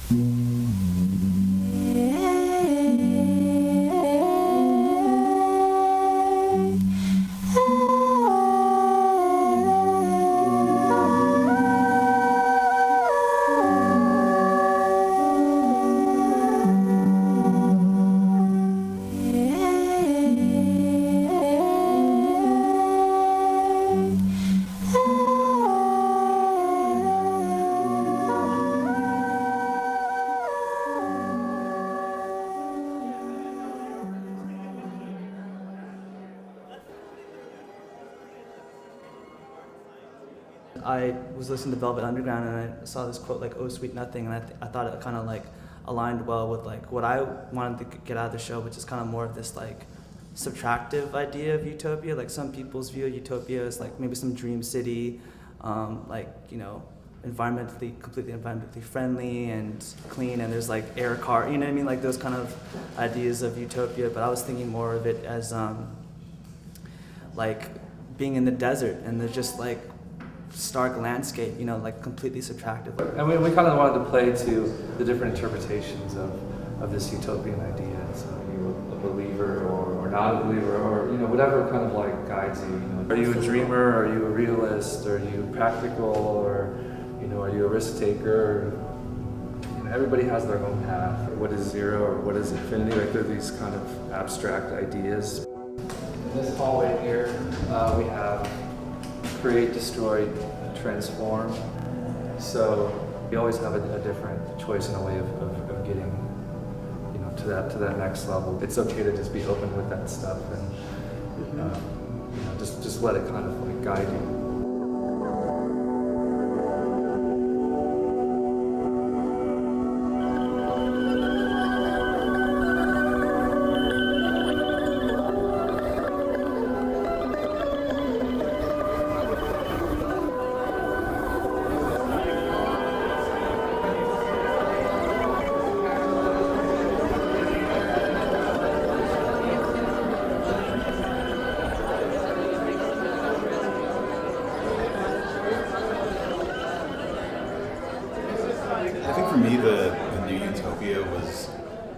I was listening to Velvet Underground and I saw this quote like "Oh sweet nothing," and I thought it kind of like aligned well with like what I wanted to get out of the show, which is kind of more of this like subtractive idea of utopia. Like some people's view of utopia is like maybe some dream city, like completely environmentally friendly and clean, and there's like air car, you know what I mean, like those kind of ideas of utopia. But I was thinking more of it as like being in the desert and there's just like stark landscape, you know, like completely subtractive. And we kind of wanted to play to the different interpretations of this utopian idea. So you're a believer or not a believer, or you know, whatever kind of like guides you. You know, are you a dreamer? Are you a realist? Are you practical? Or you know, are you a risk taker? You know, everybody has their own path. What is zero or what is infinity? Like there are these kind of abstract ideas. In this hallway here, we have create, destroy, transform. So we always have a different choice and a way of getting, you know, to that next level. It's okay to just be open with that stuff and you know, just let it kind of like guide you. For me, the new utopia was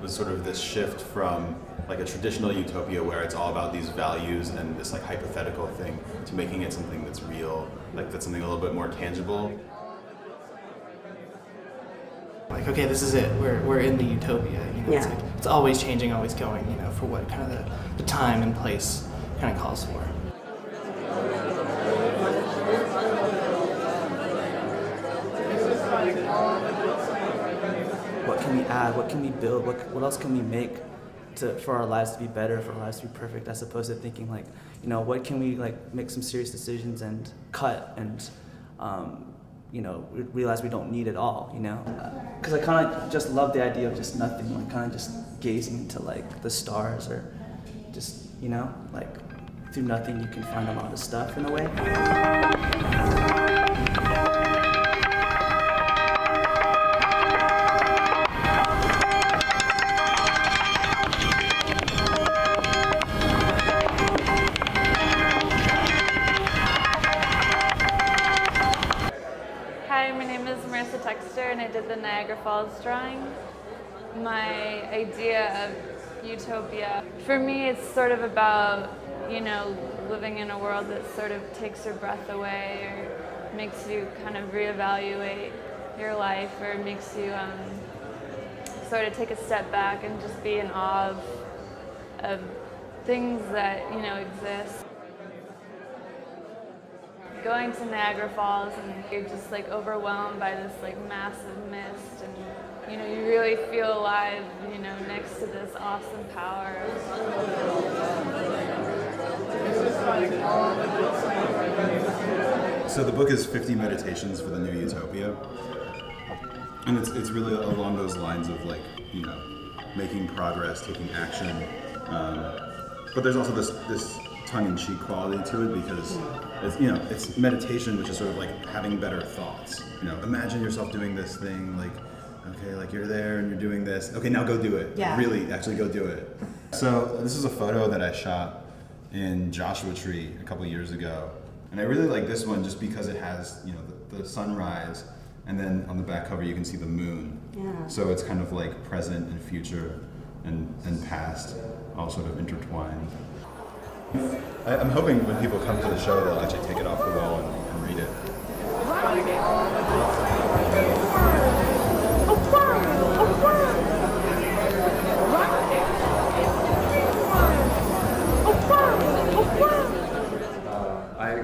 sort of this shift from like a traditional utopia where it's all about these values and this like hypothetical thing to making it something that's real, like that's something a little bit more tangible. Like, okay, this is it. We're in the utopia. You know, Yeah. it's always changing, always going. You know, for what kind of the time and place kind of calls for. What can we add? What can we build? What else can we make for our lives to be better, for our lives to be perfect, as opposed to thinking like, you know, what can we like make some serious decisions and cut and, you know, realize we don't need it all, you know? Because I kind of just love the idea of just nothing, like kind of just gazing into like the stars or just, you know, like through nothing you can find a lot of stuff in a way. And I did the Niagara Falls drawing. My idea of utopia, for me it's sort of about, you know, living in a world that sort of takes your breath away or makes you kind of reevaluate your life or makes you sort of take a step back and just be in awe of things that, you know, exist. Going to Niagara Falls and you're just like overwhelmed by this like massive mist and you know you really feel alive, you know, next to this awesome power. So the book is 50 Meditations for the New Utopia, and it's really along those lines of like, you know, making progress, taking action, but there's also this tongue-in-cheek quality to it because it's, you know, it's meditation, which is sort of like having better thoughts. You know, imagine yourself doing this thing, like, okay, like you're there and you're doing this. Okay, now go do it. Yeah. Really, actually go do it. So this is a photo that I shot in Joshua Tree a couple years ago, and I really like this one just because it has, you know, the sunrise and then on the back cover you can see the moon. Yeah. So it's kind of like present and future and past all sort of intertwined. I'm hoping when people come to the show they'll actually take it off the wall and read it.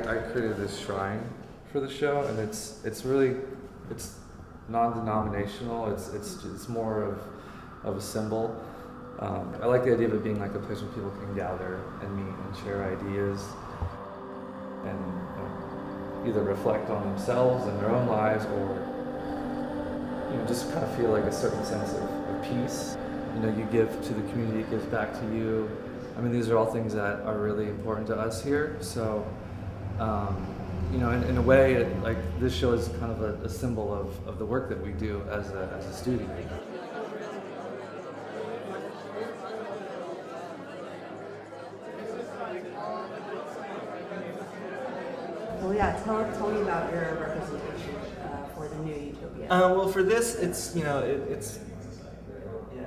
I created this shrine for the show, and it's really non-denominational. It's more of a symbol. I like the idea of it being like a place where people can gather and meet and share ideas and either reflect on themselves and their own lives, or just kind of feel like a certain sense of peace. You give to the community, it gives back to you. I mean, these are all things that are really important to us here. So, in a way, this show is kind of a symbol of the work that we do as a studio. Well, yeah, tell me about your representation for the new Utopia. Well, for this, it's it's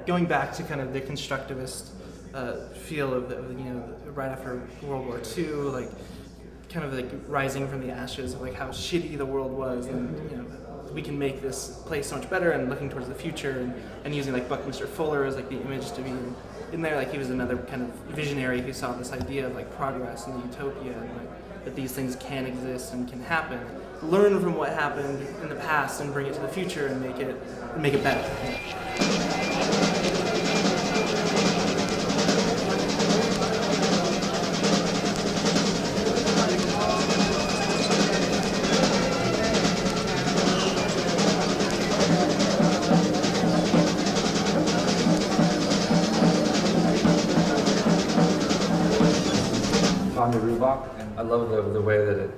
going back to kind of the constructivist feel of right after World War II, like kind of like rising from the ashes of like how shitty the world was, and we can make this place so much better, and looking towards the future, and using like Buckminster Fuller as like the image to be in there. Like he was another kind of visionary who saw this idea of like progress and the utopia, and like that these things can exist and can happen. Learn from what happened in the past and bring it to the future and make it better. And I love the way that it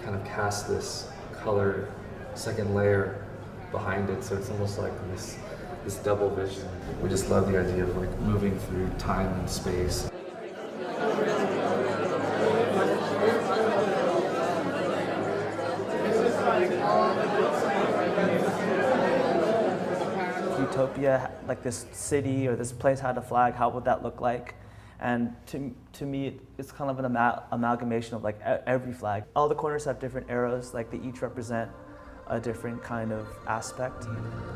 kind of casts this colored second layer behind it, so it's almost like this double vision. We just love the idea of like moving through time and space. Utopia, like this city or this place had a flag, how would that look like? And to me, it's kind of an amalgamation of like every flag. All the corners have different arrows, like they each represent a different kind of aspect.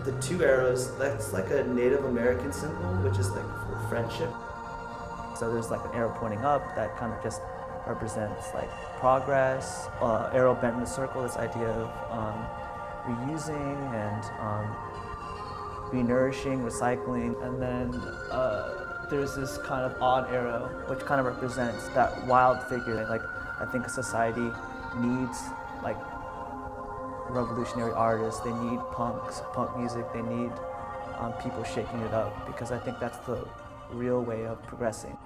The two arrows, that's like a Native American symbol, which is like for friendship. So there's like an arrow pointing up that kind of just represents like progress. Arrow bent in a circle, this idea of reusing and re-nourishing, recycling. And then there's this kind of odd arrow, which kind of represents that wild figure. Like, I think a society needs like revolutionary artists. They need punk music. They need people shaking it up, because I think that's the real way of progressing.